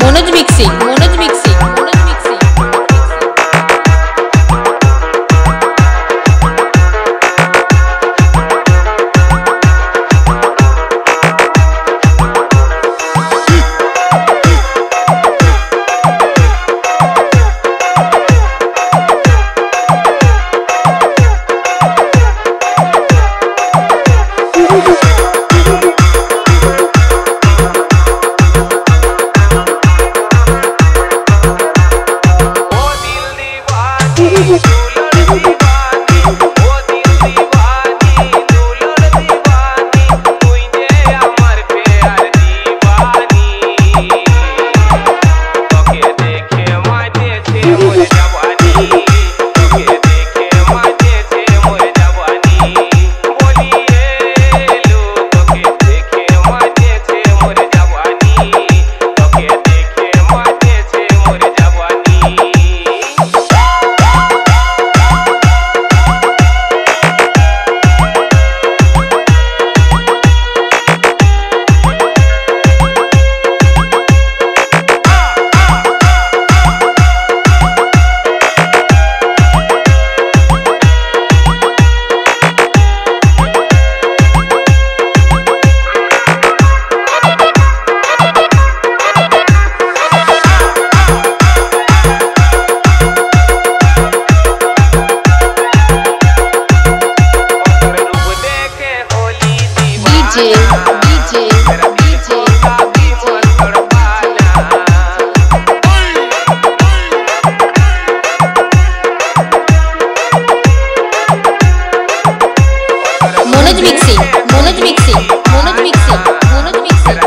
Manoj mixing Manoj mixing Manoj mixing Manoj mixing Manoj mixing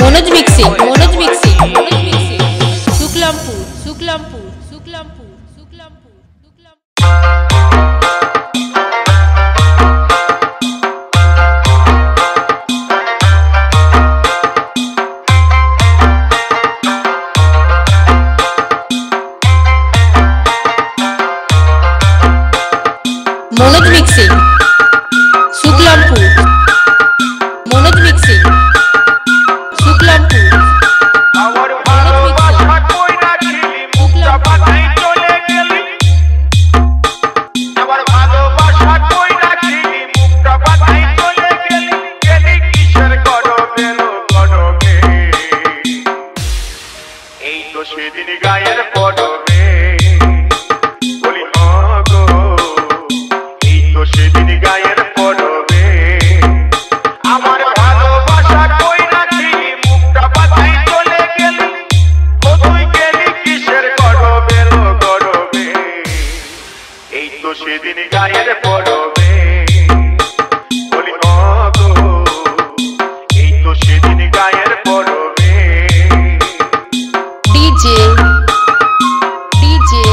Manoj mixing Manoj mixing Shuklampur Shuklampur Manoj mixing Shuklampur Manoj mixing Shuklampur সেদিন গায়ের পড়বে বলি গো এই তো সেদিন গায়ের পড়বে আমার ভালোবাসা কই রাখি মুখটা বাঁধাই চলে গেলি ও তুই গেলি কিসের গরবে গরবে এই তো সেদিন গায়ের পড়বে বলি গো এই তো সেদিন গায়ের পড়বে DJ DJ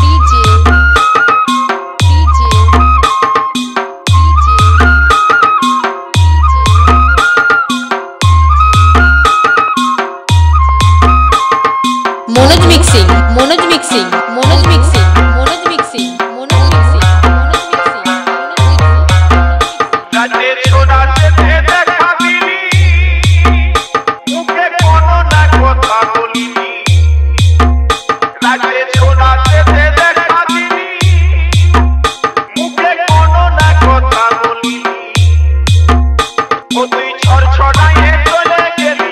DJ DJ Manoj mixing Manoj mixing Manoj mixing Manoj mixing Manoj mixing Manoj mixing রাতে সোনাতে দেখা দিলি মুখে কোনো না কথা বলিনি রাতে সোনাতে দেখা দিলি মুখে কোনো না কথা বলিনি ও তুই ছড়ছড়াইয়ে চলে গেলি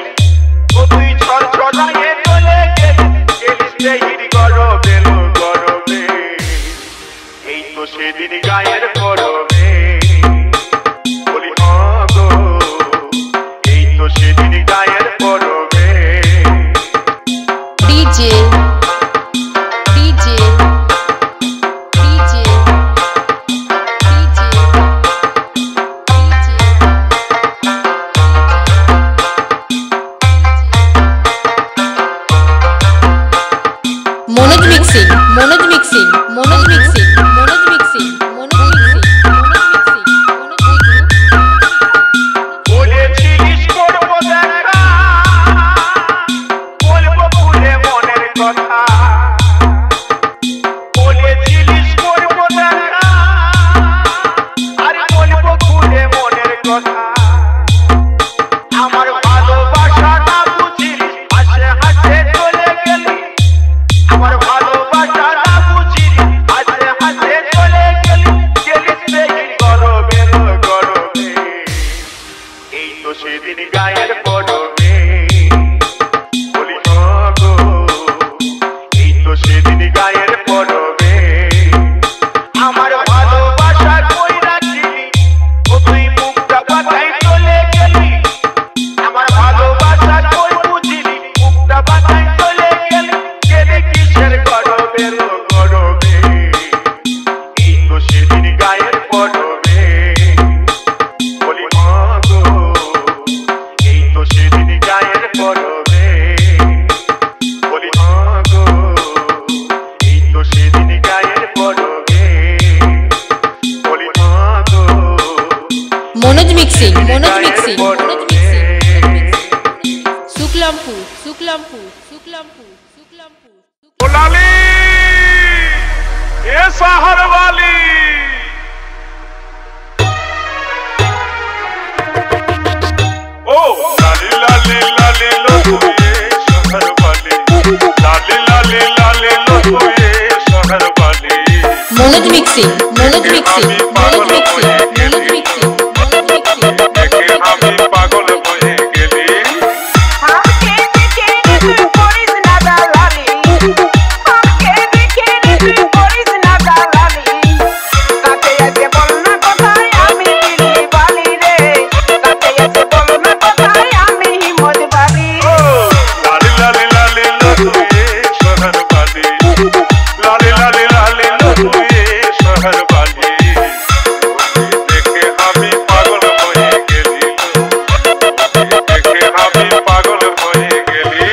ও তুই ছড়ছড়াইয়ে চলে গেলি গেলিস দেহির গরবে গরবে এই তো সেদিন গায়ের পড়বে বলি গো এই তো সেদিন গায়ের পড়বে DJ DJ DJ DJ Manoj mixing Manoj mixing Manoj mixing Manoj mixing Manoj mixing Manoj mixing বলেছিলিস করবো দেখা বলবো ভুলে মনের কথা বলেছিলিস করবো দেখা আর বলবো ভুলে মনের কথা আমার ভালোবাসাটা বুঝিলিস হাসে হাসে চলে গেলি আমার ভালোবাসাটা বুঝিলিস হাসে হাসে চলে গেলি গেলিস দেখির গরবে গরবে এই তো সেদিন গায়ের পড়বে বলি গো এই তো সেদিন গায়ের পড়বে আমার ভালোবাসা কই রাখিলি ও তুই মুখটা বাঁধাই চলে গেলি আমার ভালোবাসা কই বুঝিলি মুখটা বাঁধাই চলে গেলি গেলি কিসের গরবে গরবে এই তো সেদিন গায়ের পড়বে বলি গো এই তো সেদিন গায়ের পড়বে বলি গো এই তো সেদিন গায়ের পড়বে বলি গো Manoj mixing Manoj mixing Manoj mixing Shuklampur Shuklampur Shuklampur Shuklampur ओ लाली ये शहर वाली ओ लाली लाली लाली लो तू ये शहर वाली लाली लाली लाली लो तू ये शहर वाली Manoj mixing Manoj mixing Manoj mixing Manoj mixing Manoj mixing देखे আমি পাগল হয়ে গেলি আমাকে দেখে তুই করিস না দালালি আমাকে দেখে তুই করিস না দালালি কাছে এসে বল না কোথায় আমি দিল্লি বালি রে কাছে এসে বল না কোথায় আমি হিমত বালি ओ लाली लाली लाली लो तू ये शहर वाली लाली लाली लाली लो तू ये शहर वाली देखे আমি পাগল হয়ে গেলি দেখে আমি পাগল হয়ে গেলি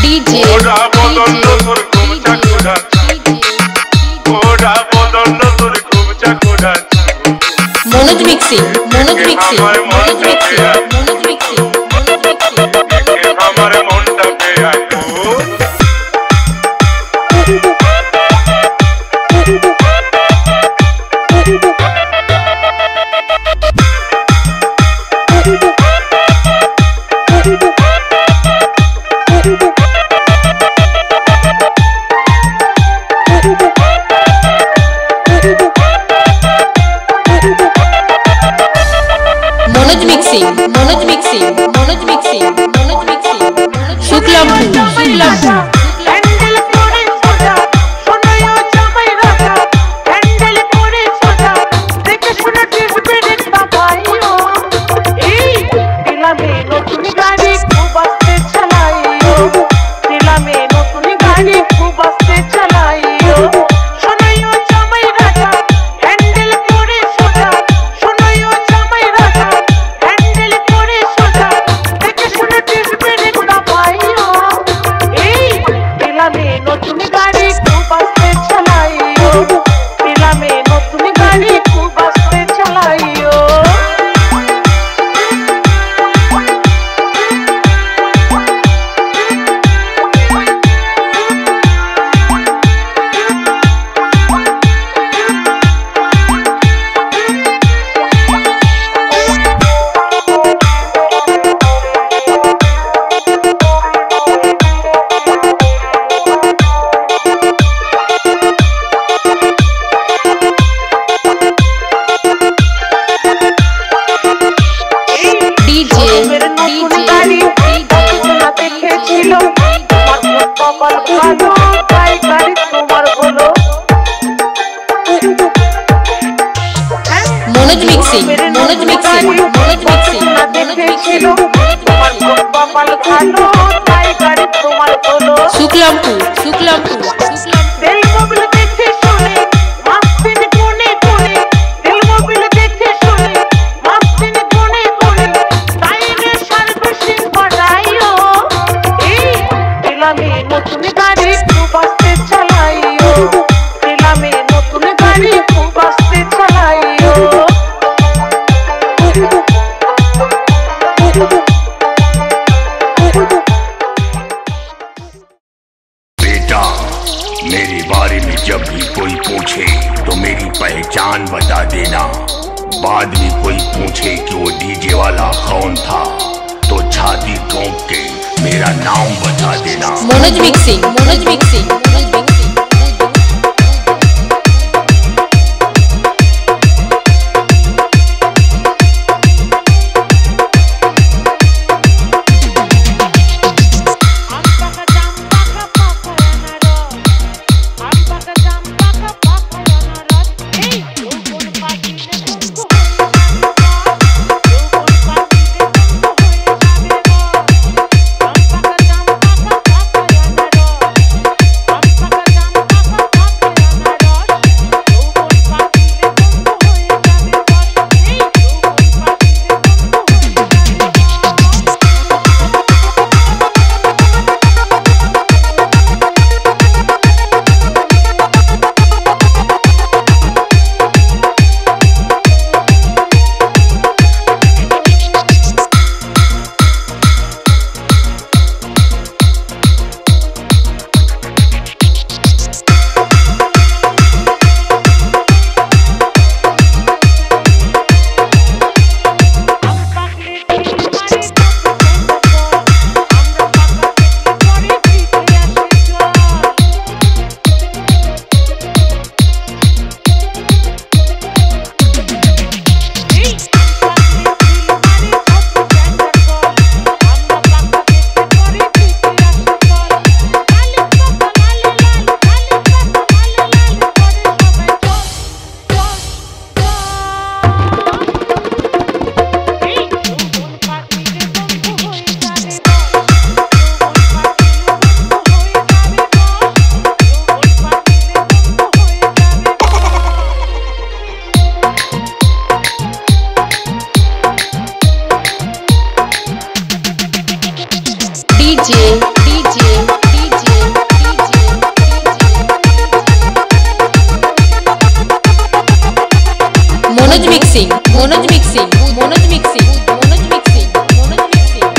ডিজে ওরা বদল তোর খুব চাকুরা ওরা বদল তোর খুব চাকুরা Manoj mixing Manoj mixing Manoj mixing Manoj mixing Manoj mixing দেখে কপাল ভালো তাই গাড়ি তোমার হলো Manoj mixing Manoj mixing Manoj mixing দেখেছিল তোমার কপাল ভালো তাই গাড়ি তোমার হলো শুক্লামপুর শুক্লামপুর তেল মোবিল দেখে শুনে মাস্তিন কোনে কোনে তেল মোবিল দেখে শুনে মাস্তিন কোনে কোনে টাইমে সার্ভিসিং করাইও এই দিলামে নতুন গাড়ি খুব আস্তে চালাইও দিলামে নতুন গাড়ি খুব আস্তে চালাইও बेटा मेरे बारे में जब भी कोई पूछे तो मेरी पहचान बता देना। बाद में कोई पूछे कि वो डीजे वाला कौन था तो छाती ठोक के मेरा नाम बता देना। Manoj mixing Manoj mixing Manoj mixing Manoj mixing Manoj mixing Manoj mixing Manoj mixing Manoj mixing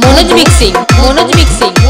Manoj mixing Manoj mixing